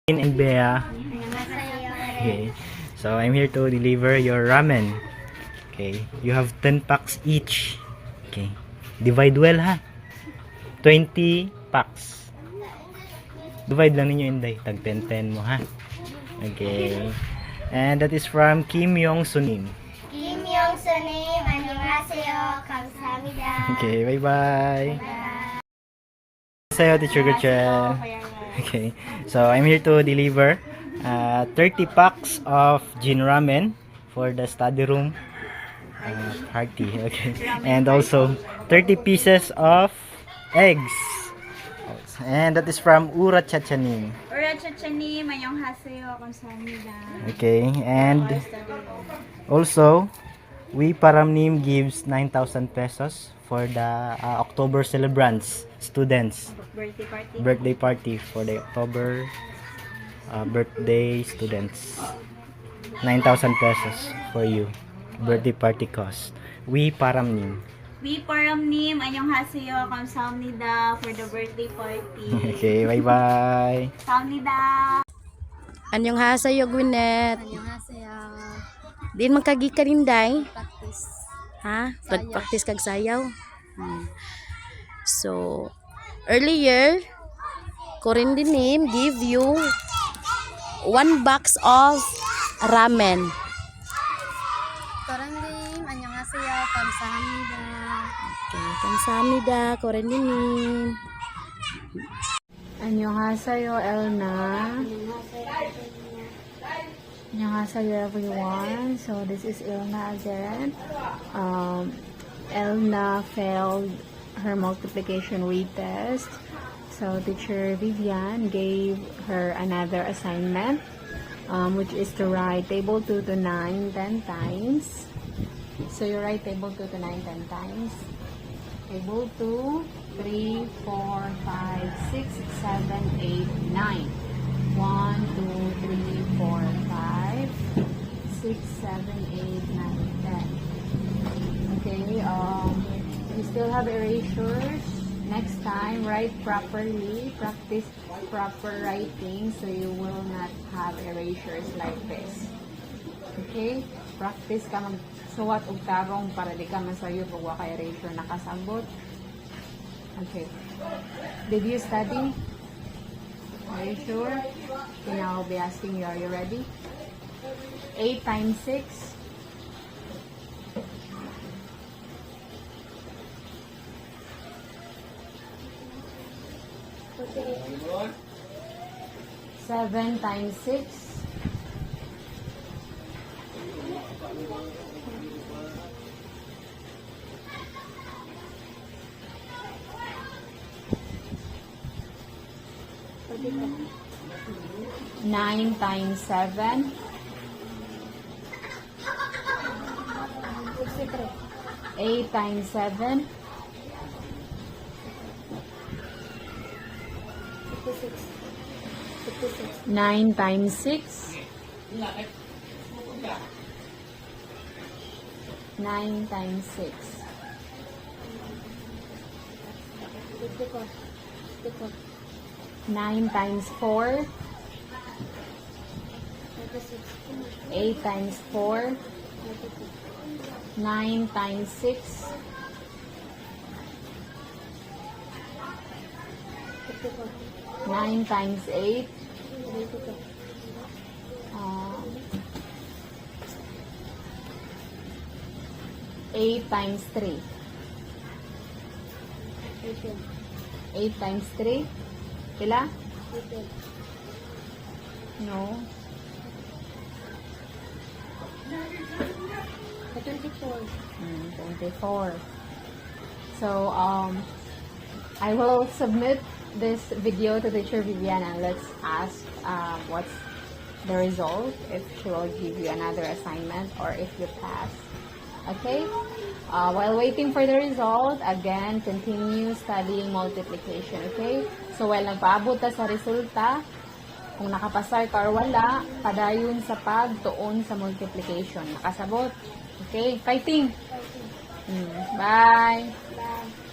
And Bea. Okay. So I'm here to deliver your ramen. Okay. You have 10 packs each. Okay. Divide well ha. 20 packs. Divide lang ninyo Inday. Tag 10-10 mo ha. Okay. And that is from Kim Yong Sunim. Kim Yong Sunim, annyeonghaseyo, 감사합니다. Okay. Bye-bye. Sayo, Teacher Gretchen. Okay, so I'm here to deliver 30 packs of Jin ramen for the study room party. Okay, and also 30 pieces of eggs. And that is from Ura Chachanim. Ura Chachanim, annyeonghaseyo, 감사합니다. Okay, and also we Paramnim gives 9,000 pesos for the October celebrants students. Birthday party for the October birthday students. 9,000 pesos for you. Birthday party cost. We Paramnim. We Paramnim, annyeonghaseyo, 감사합니다 for the birthday party. Okay, bye-bye. 감사합니다. Annyeonghaseyo, Gwyneth. Annyeonghaseyo. Din magkagi ka rin, day? Practice. Ha? Pag-practice kag sayaw? So, earlier, Corindinim give you 1 box of ramen. Korandim, annyeonghaseyo, 감사합니다. Okay, kamsahamnida, Corindinim. Annyeonghaseyo, Elna. Annyeonghaseyo, everyone. So this is Elna again. Elna failed her multiplication retest. So teacher Vivian gave her another assignment, which is to write table 2 to 9 10 times. So you write table 2 to 9 10 times. Table 2, 3, 4, 5, 6, 7, 8, 9. 1, 2, 3, 4, 5, 6, 7, 8, 9, 10. Okay, you still have erasures. Next time, write properly. Practice proper writing so you will not have erasures like this. Okay? Practice ka magsuwat og tarong para di ka masayo pag wa kay erasure nakasabot. Okay. Did you study? Are you sure? Okay, now I'll be asking you, are you ready? 8 times 6. 7 times 6. 9 times 7. 8 times 7. 9 times 6. 9 times 6. 9 times 4. 8 times 4. 9 times 6. 9 times 8. 8 times 3. 8 times 3. Pila? No. 24. So, I will submit this video to teacher Viviana. Let's ask what's the result, if she will give you another assignment or if you pass. Okay? While waiting for the result, again, continue studying multiplication. Okay? So, while nagpaabot ta sa resulta, kung nakapasar ka or wala, padayon sa pagtuon sa multiplication. Nakasabot? Okay? Fighting! Bye! Bye.